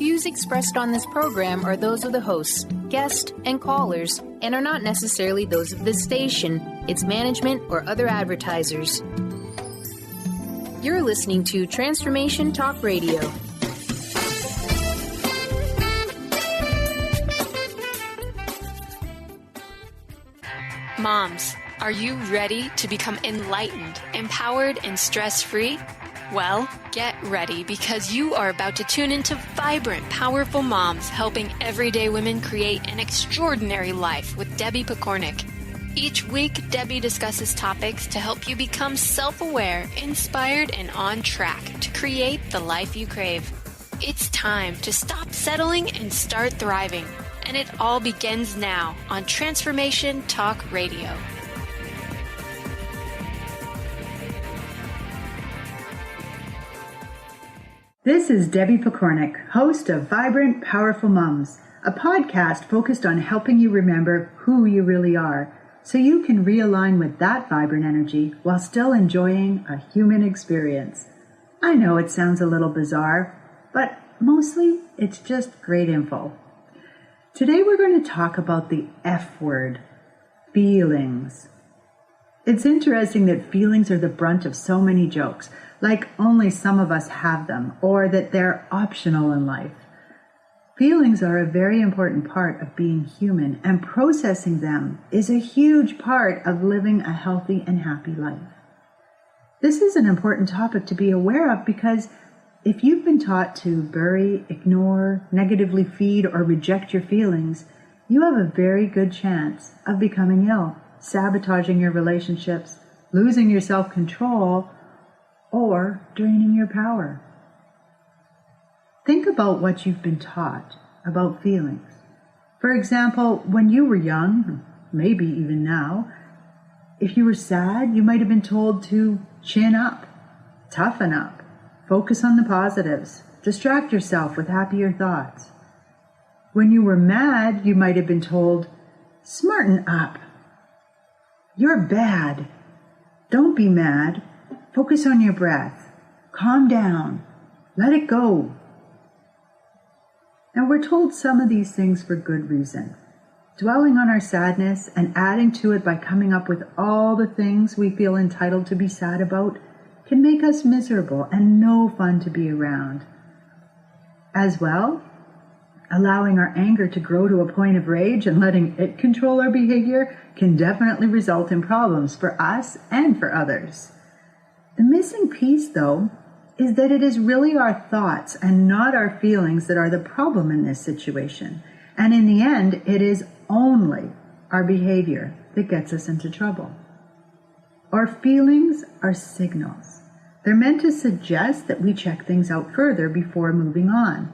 views expressed on this program are those of the hosts, guests, and callers, and are not necessarily those of this station, its management, or other advertisers. You're listening to Transformation Talk Radio. Moms, are you ready to become enlightened, empowered, and stress-free? Well, get ready because you are about to tune into vibrant, powerful moms helping everyday women create an extraordinary life with Debbie Pokornik. Each week, Debbie discusses topics to help you become self-aware, inspired, and on track to create the life you crave. It's time to stop settling and start thriving. And it all begins now on Transformation Talk Radio. This is Debbie Pokornik, host of Vibrant, Powerful Moms, a podcast focused on helping you remember who you really are so you can realign with that vibrant energy while still enjoying a human experience. I know it sounds a little bizarre, but mostly it's just great info. Today we're going to talk about the F word, feelings. It's interesting that feelings are the brunt of so many jokes, like only some of us have them, or that they're optional in life. Feelings are a very important part of being human, and processing them is a huge part of living a healthy and happy life. This is an important topic to be aware of because if you've been taught to bury, ignore, negatively feed, or reject your feelings, you have a very good chance of becoming ill, sabotaging your relationships, losing your self-control, or draining your power. Think about what you've been taught about feelings. For example, when you were young, maybe even now, if you were sad, you might have been told to chin up, toughen up, focus on the positives, distract yourself with happier thoughts. When you were mad, you might have been told, smarten up. You're bad. Don't be mad. Focus on your breath. Calm down. Let it go. Now we're told some of these things for good reason. Dwelling on our sadness and adding to it by coming up with all the things we feel entitled to be sad about can make us miserable and no fun to be around. As well, allowing our anger to grow to a point of rage and letting it control our behavior can definitely result in problems for us and for others. The missing piece, though, is that it is really our thoughts and not our feelings that are the problem in this situation. And in the end, it is only our behavior that gets us into trouble. Our feelings are signals. They're meant to suggest that we check things out further before moving on.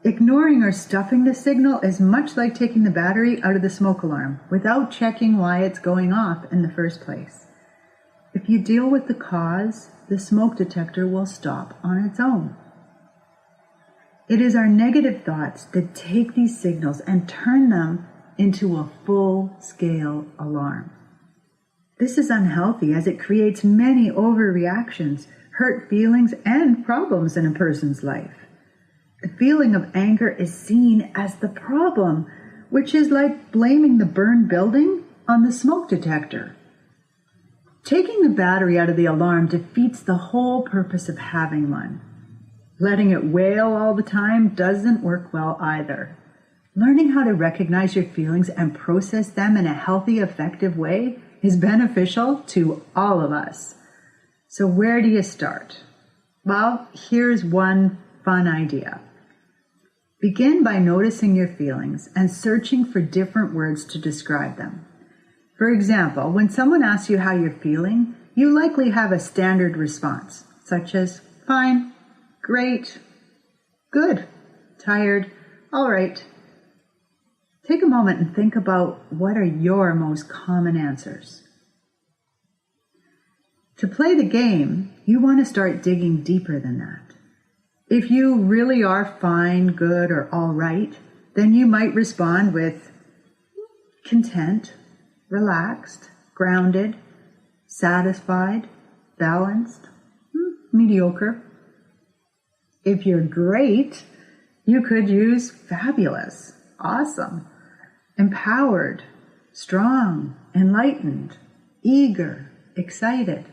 Ignoring or stuffing the signal is much like taking the battery out of the smoke alarm without checking why it's going off in the first place. If you deal with the cause, the smoke detector will stop on its own. It is our negative thoughts that take these signals and turn them into a full-scale alarm. This is unhealthy as it creates many overreactions, hurt feelings, and problems in a person's life. The feeling of anger is seen as the problem, which is like blaming the burned building on the smoke detector. Taking the battery out of the alarm defeats the whole purpose of having one. Letting it wail all the time doesn't work well either. Learning how to recognize your feelings and process them in a healthy, effective way is beneficial to all of us. So where do you start? Well, here's one fun idea. Begin by noticing your feelings and searching for different words to describe them. For example, when someone asks you how you're feeling, you likely have a standard response, such as fine, great, good, tired, all right. Take a moment and think about what are your most common answers. To play the game, you want to start digging deeper than that. If you really are fine, good, or all right, then you might respond with content, relaxed, grounded, satisfied, balanced, mediocre. If you're great, You could use fabulous, awesome, empowered, strong, enlightened, eager, excited.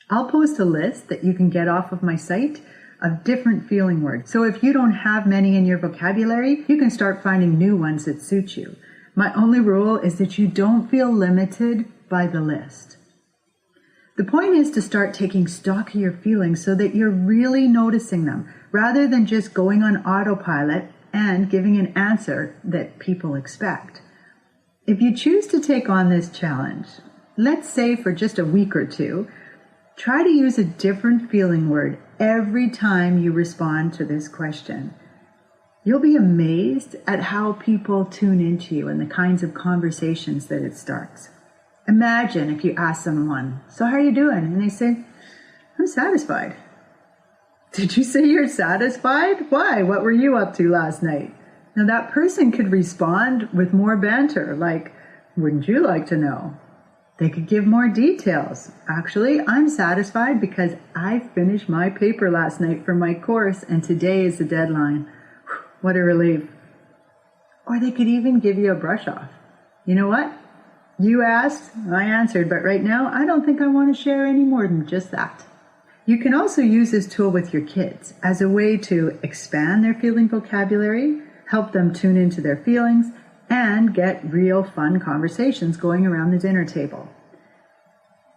I'll post a list that you can get off of my site of different feeling words. So if you don't have many in your vocabulary, you can start finding new ones that suit you. My only rule is that you don't feel limited by the list. The point is to start taking stock of your feelings so that you're really noticing them, rather than just going on autopilot and giving an answer that people expect. If you choose to take on this challenge, let's say for just a week or two, try to use a different feeling word every time you respond to this question. You'll be amazed at how people tune into you and the kinds of conversations that it starts. Imagine if you ask someone, "So how are you doing?" And they say, "I'm satisfied." Did you say you're satisfied? Why? What were you up to last night? Now that person could respond with more banter, like, "Wouldn't you like to know?" They could give more details. "Actually, I'm satisfied because I finished my paper last night for my course and today is the deadline." What a relief. Or they could even give you a brush off. "You know what? You asked, I answered, but right now I don't think I want to share any more than just that." You can also use this tool with your kids as a way to expand their feeling vocabulary, help them tune into their feelings, and get real fun conversations going around the dinner table.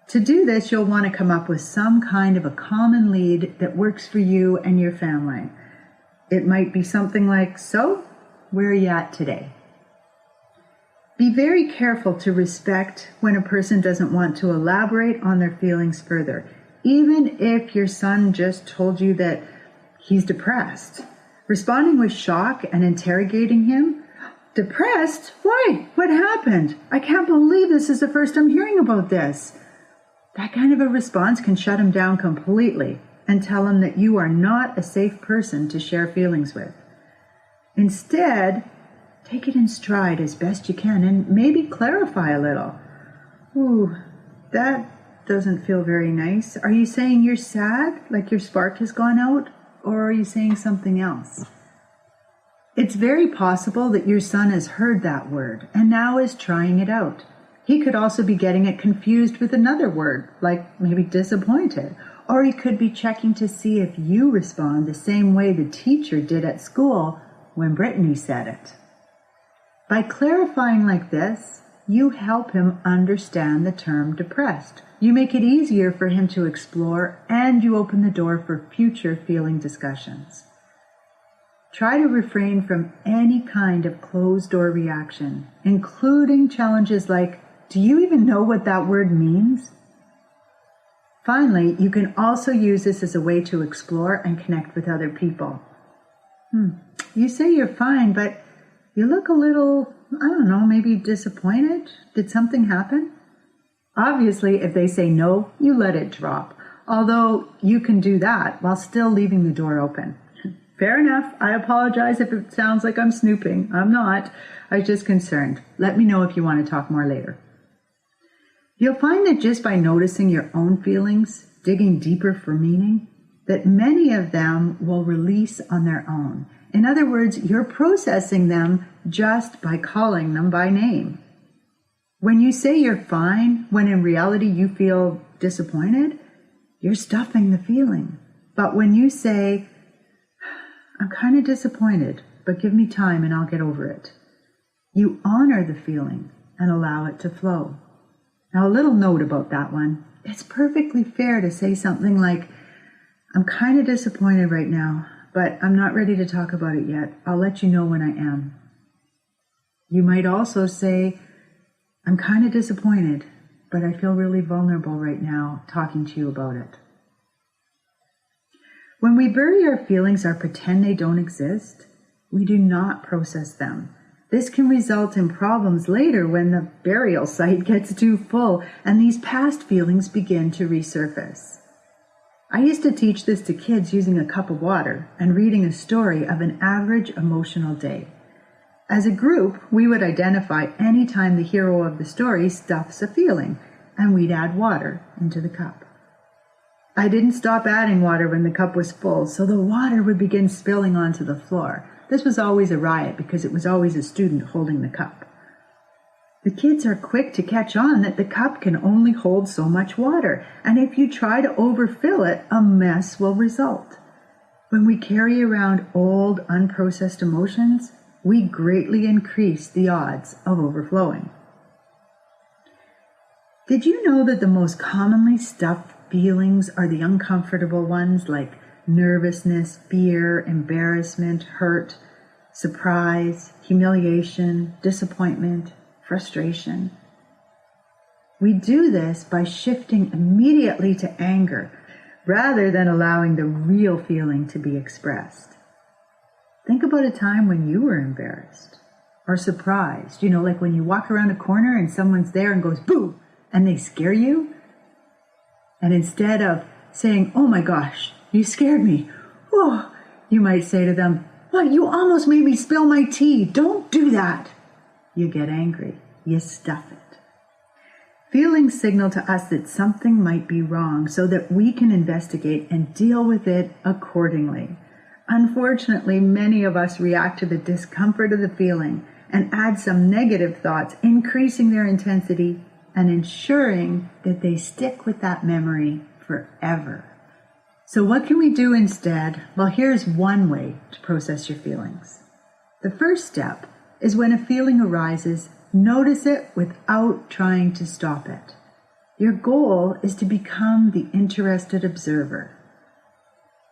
To do this, you'll want to come up with some kind of a common lead that works for you and your family. It might be something like, "So, where are you at today?" Be very careful to respect when a person doesn't want to elaborate on their feelings further, even if your son just told you that he's depressed. Responding with shock and interrogating him, "Depressed? Why? What happened? I can't believe this is the first I'm hearing about this." That kind of a response can shut him down completely and tell him that you are not a safe person to share feelings with. Instead, take it in stride as best you can and maybe clarify a little. "Ooh, that doesn't feel very nice. Are you saying you're sad, like your spark has gone out, or are you saying something else?" It's very possible that your son has heard that word and now is trying it out. He could also be getting it confused with another word, like maybe disappointed, or he could be checking to see if you respond the same way the teacher did at school when Brittany said it. By clarifying like this, you help him understand the term depressed. You make it easier for him to explore, and you open the door for future feeling discussions. Try to refrain from any kind of closed-door reaction, including challenges like, "Do you even know what that word means?" Finally, you can also use this as a way to explore and connect with other people. "You say you're fine, but you look a little, maybe disappointed. Did something happen?" Obviously, if they say no, you let it drop, although you can do that while still leaving the door open. "Fair enough. I apologize if it sounds like I'm snooping. I'm not. I was just concerned. Let me know if you want to talk more later." You'll find that just by noticing your own feelings, digging deeper for meaning, that many of them will release on their own. In other words, you're processing them just by calling them by name. When you say you're fine, when in reality you feel disappointed, you're stuffing the feeling. But when you say, "I'm kind of disappointed, but give me time and I'll get over it," you honor the feeling and allow it to flow. Now, a little note about that one. It's perfectly fair to say something like, "I'm kind of disappointed right now, but I'm not ready to talk about it yet. I'll let you know when I am." You might also say, "I'm kind of disappointed, but I feel really vulnerable right now talking to you about it." When we bury our feelings or pretend they don't exist, we do not process them. This can result in problems later when the burial site gets too full and these past feelings begin to resurface. I used to teach this to kids using a cup of water and reading a story of an average emotional day. As a group, we would identify any time the hero of the story stuffs a feeling, and we'd add water into the cup. I didn't stop adding water when the cup was full, so the water would begin spilling onto the floor. This was always a riot because it was always a student holding the cup. The kids are quick to catch on that the cup can only hold so much water, and if you try to overfill it, a mess will result. When we carry around old, unprocessed emotions, we greatly increase the odds of overflowing. Did you know that the most commonly stuffed feelings are the uncomfortable ones like nervousness, fear, embarrassment, hurt, surprise, humiliation, disappointment, frustration? We do this by shifting immediately to anger rather than allowing the real feeling to be expressed. Think about a time when you were embarrassed or surprised, like when you walk around a corner and someone's there and goes, boo, and they scare you. And instead of saying, oh my gosh, you scared me, oh, you might say to them, what, you almost made me spill my tea. Don't do that. You get angry. You stuff it. Feelings signal to us that something might be wrong so that we can investigate and deal with it accordingly. Unfortunately, many of us react to the discomfort of the feeling and add some negative thoughts, increasing their intensity and ensuring that they stick with that memory forever. So what can we do instead? Well, here's one way to process your feelings. The first step is when a feeling arises, notice it without trying to stop it. Your goal is to become the interested observer.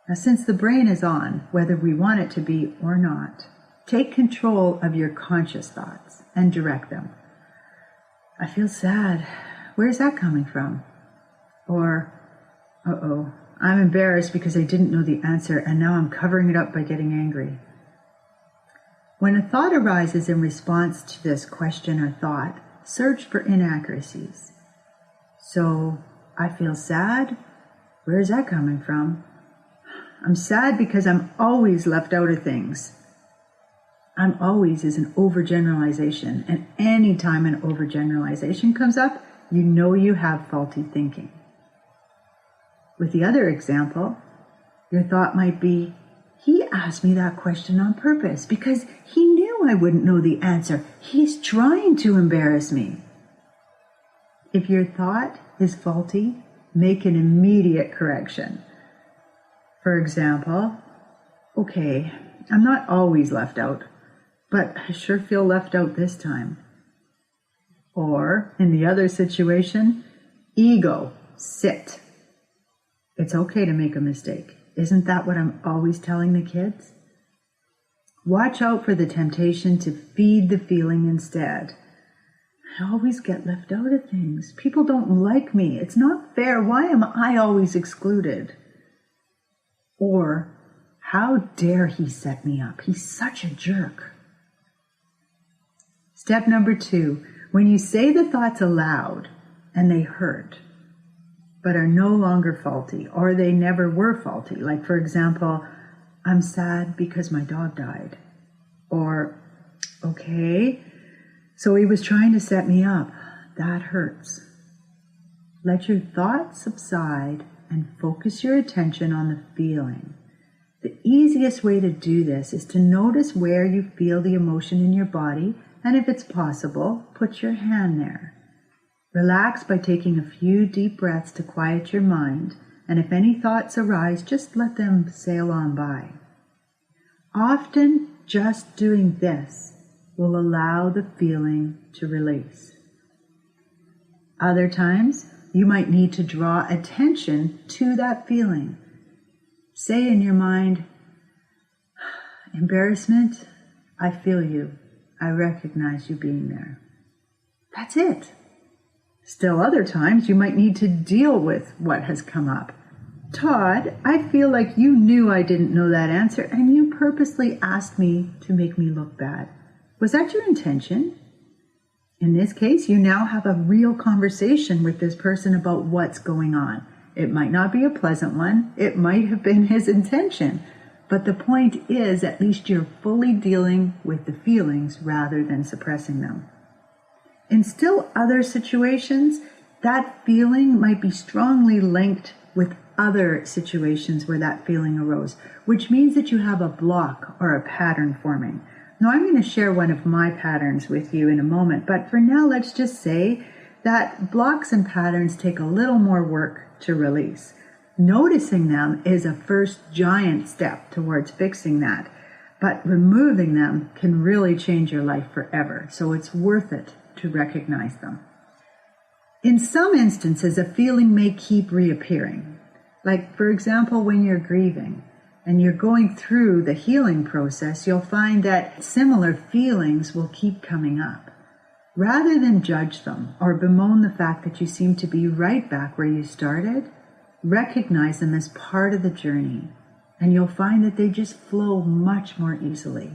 Now, since the brain is on, whether we want it to be or not, take control of your conscious thoughts and direct them. I feel sad. Where's that coming from? Or, uh-oh, I'm embarrassed because I didn't know the answer and now I'm covering it up by getting angry. When a thought arises in response to this question or thought, search for inaccuracies. So, I feel sad? Where's that coming from? I'm sad because I'm always left out of things. I'm always is an overgeneralization, and any time an overgeneralization comes up, you know you have faulty thinking. With the other example, your thought might be, he asked me that question on purpose because he knew I wouldn't know the answer. He's trying to embarrass me. If your thought is faulty, make an immediate correction. For example, okay, I'm not always left out, but I sure feel left out this time. Or, in the other situation, ego, sit. It's okay to make a mistake. Isn't that what I'm always telling the kids? Watch out for the temptation to feed the feeling instead. I always get left out of things. People don't like me. It's not fair. Why am I always excluded? Or, how dare he set me up? He's such a jerk. Step number 2, when you say the thoughts aloud and they hurt, but are no longer faulty, or they never were faulty. Like, for example, I'm sad because my dog died. Or, okay, so he was trying to set me up. That hurts. Let your thoughts subside and focus your attention on the feeling. The easiest way to do this is to notice where you feel the emotion in your body, and if it's possible, put your hand there. Relax by taking a few deep breaths to quiet your mind, and if any thoughts arise, just let them sail on by. Often, just doing this will allow the feeling to release. Other times, you might need to draw attention to that feeling. Say in your mind, embarrassment, I feel you. I recognize you being there. That's it. Still other times you might need to deal with what has come up. Todd, I feel like you knew I didn't know that answer and you purposely asked me to make me look bad. Was that your intention? In this case, you now have a real conversation with this person about what's going on. It might not be a pleasant one. It might have been his intention. But the point is, at least you're fully dealing with the feelings rather than suppressing them. In still other situations, that feeling might be strongly linked with other situations where that feeling arose, which means that you have a block or a pattern forming. Now, I'm going to share one of my patterns with you in a moment, but for now, let's just say that blocks and patterns take a little more work to release. Noticing them is a first giant step towards fixing that, but removing them can really change your life forever, so it's worth it to recognize them. In some instances, a feeling may keep reappearing. Like, for example, when you're grieving and you're going through the healing process, you'll find that similar feelings will keep coming up. Rather than judge them or bemoan the fact that you seem to be right back where you started, recognize them as part of the journey, and you'll find that they just flow much more easily.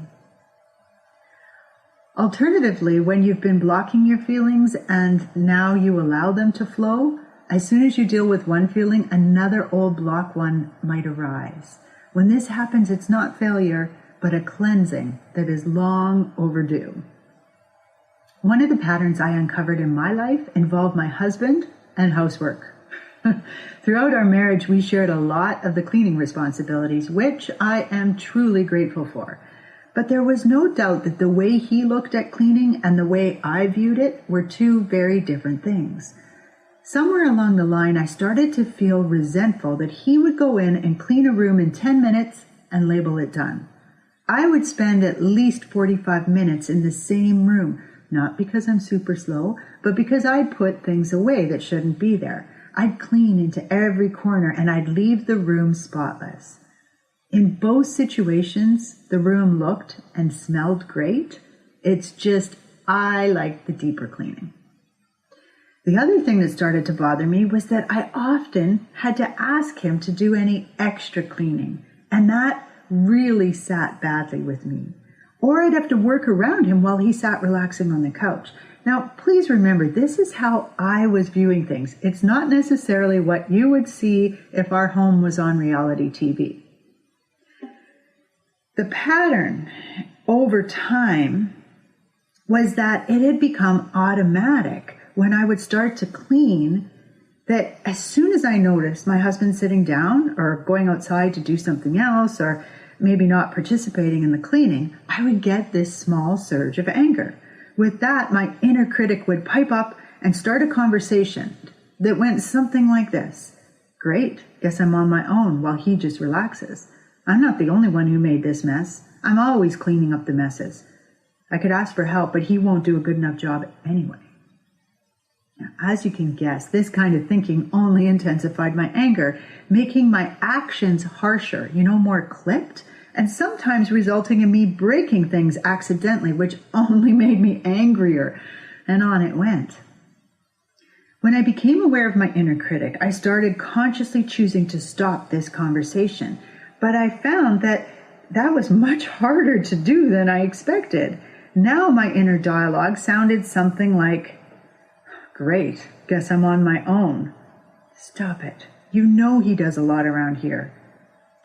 Alternatively, when you've been blocking your feelings and now you allow them to flow, as soon as you deal with one feeling, another old block one might arise. When this happens, it's not failure, but a cleansing that is long overdue. One of the patterns I uncovered in my life involved my husband and housework. Throughout our marriage, we shared a lot of the cleaning responsibilities, which I am truly grateful for. But there was no doubt that the way he looked at cleaning and the way I viewed it were two very different things. Somewhere along the line, I started to feel resentful that he would go in and clean a room in 10 minutes and label it done. I would spend at least 45 minutes in the same room, not because I'm super slow, but because I'd put things away that shouldn't be there. I'd clean into every corner and I'd leave the room spotless. In both situations, the room looked and smelled great. It's just, I like the deeper cleaning. The other thing that started to bother me was that I often had to ask him to do any extra cleaning, and that really sat badly with me. Or I'd have to work around him while he sat relaxing on the couch. Now, please remember, this is how I was viewing things. It's not necessarily what you would see if our home was on reality TV. The pattern over time was that it had become automatic when I would start to clean, that as soon as I noticed my husband sitting down or going outside to do something else or maybe not participating in the cleaning, I would get this small surge of anger. With that, my inner critic would pipe up and start a conversation that went something like this. Great, guess I'm on my own while he just relaxes. I'm not the only one who made this mess. I'm always cleaning up the messes. I could ask for help, but he won't do a good enough job anyway. Now, as you can guess, this kind of thinking only intensified my anger, making my actions harsher, more clipped, and sometimes resulting in me breaking things accidentally, which only made me angrier. And on it went. When I became aware of my inner critic, I started consciously choosing to stop this conversation. But I found that was much harder to do than I expected. Now my inner dialogue sounded something like, great, guess I'm on my own. Stop it. You know he does a lot around here.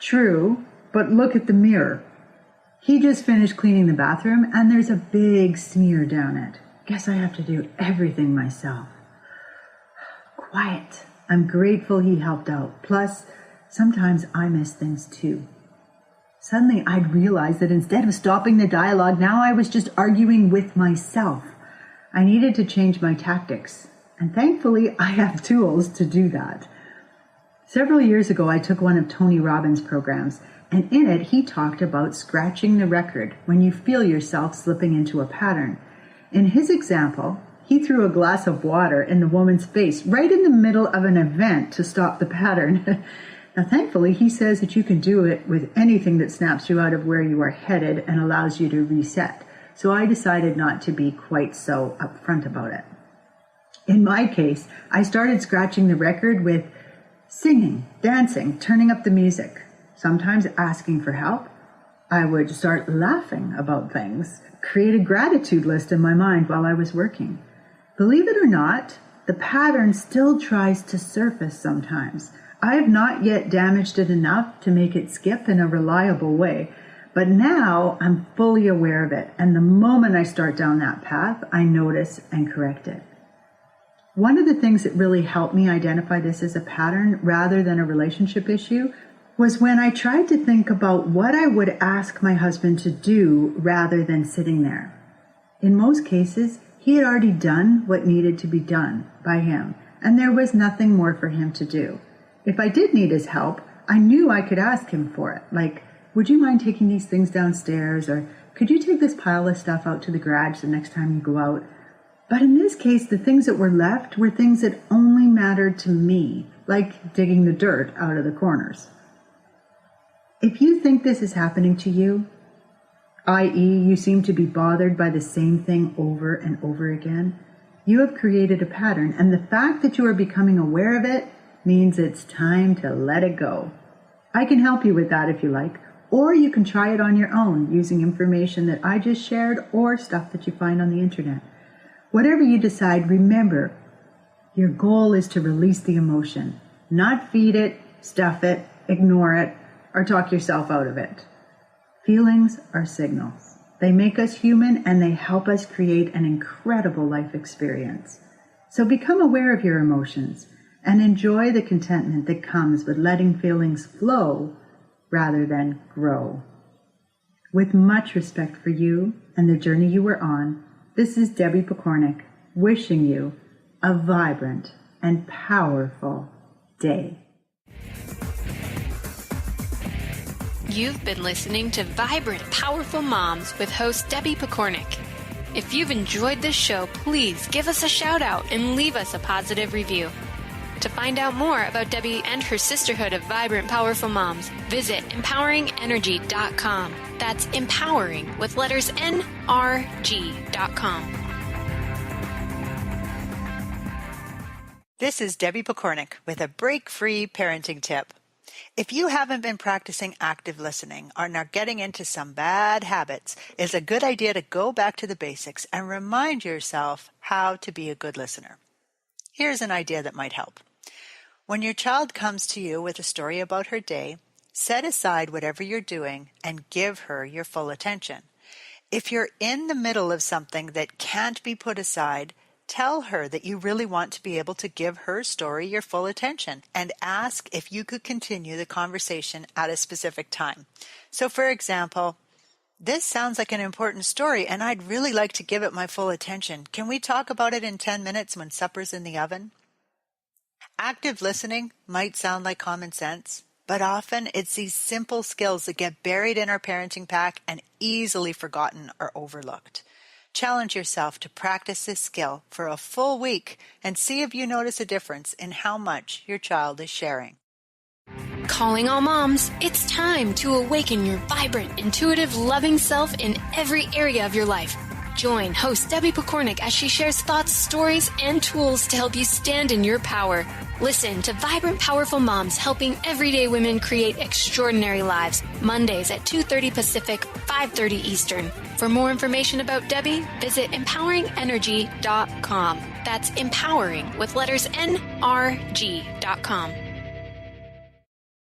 True, but look at the mirror. He just finished cleaning the bathroom and there's a big smear down it. Guess I have to do everything myself. Quiet. I'm grateful he helped out. Plus, sometimes I miss things too. Suddenly I'd realized that instead of stopping the dialogue, now I was just arguing with myself. I needed to change my tactics, and thankfully I have tools to do that. Several years ago, I took one of Tony Robbins' programs, and in it he talked about scratching the record when you feel yourself slipping into a pattern. In his example, he threw a glass of water in the woman's face right in the middle of an event to stop the pattern. Now, thankfully, he says that you can do it with anything that snaps you out of where you are headed and allows you to reset. So I decided not to be quite so upfront about it. In my case, I started scratching the record with singing, dancing, turning up the music, sometimes asking for help. I would start laughing about things, create a gratitude list in my mind while I was working. Believe it or not, the pattern still tries to surface sometimes. I have not yet damaged it enough to make it skip in a reliable way, but now I'm fully aware of it, and the moment I start down that path, I notice and correct it. One of the things that really helped me identify this as a pattern rather than a relationship issue was when I tried to think about what I would ask my husband to do rather than sitting there. In most cases, he had already done what needed to be done by him, and there was nothing more for him to do. If I did need his help, I knew I could ask him for it, like, would you mind taking these things downstairs, or could you take this pile of stuff out to the garage the next time you go out? But in this case, the things that were left were things that only mattered to me, like digging the dirt out of the corners. If you think this is happening to you, i.e. you seem to be bothered by the same thing over and over again, you have created a pattern, and the fact that you are becoming aware of it means it's time to let it go. I can help you with that if you like, or you can try it on your own using information that I just shared or stuff that you find on the internet. Whatever you decide, remember, your goal is to release the emotion, not feed it, stuff it, ignore it, or talk yourself out of it. Feelings are signals. They make us human and they help us create an incredible life experience. So become aware of your emotions and enjoy the contentment that comes with letting feelings flow rather than grow. With much respect for you and the journey you were on, this is Debbie Pokornik wishing you a vibrant and powerful day. You've been listening to Vibrant, Powerful Moms with host Debbie Pokornik. If you've enjoyed this show, please give us a shout out and leave us a positive review. To find out more about Debbie and her sisterhood of Vibrant, Powerful Moms, visit empoweringenergy.com. That's empowering with letters NRG.com. This is Debbie Pokornik with a break-free parenting tip. If you haven't been practicing active listening or are getting into some bad habits, it's a good idea to go back to the basics and remind yourself how to be a good listener. Here's an idea that might help. When your child comes to you with a story about her day, set aside whatever you're doing and give her your full attention. If you're in the middle of something that can't be put aside, tell her that you really want to be able to give her story your full attention and ask if you could continue the conversation at a specific time. So, for example, this sounds like an important story and I'd really like to give it my full attention. Can we talk about it in 10 minutes when supper's in the oven? Active listening might sound like common sense, but often it's these simple skills that get buried in our parenting pack and easily forgotten or overlooked. Challenge yourself to practice this skill for a full week and see if you notice a difference in how much your child is sharing. Calling all moms, it's time to awaken your vibrant, intuitive, loving self in every area of your life. Join host Debbie Pokornik as she shares thoughts, stories, and tools to help you stand in your power. Listen to Vibrant, Powerful Moms helping everyday women create extraordinary lives. Mondays at 2:30 Pacific, 5:30 Eastern. For more information about Debbie, visit empoweringenergy.com. That's empowering with letters NRG.com.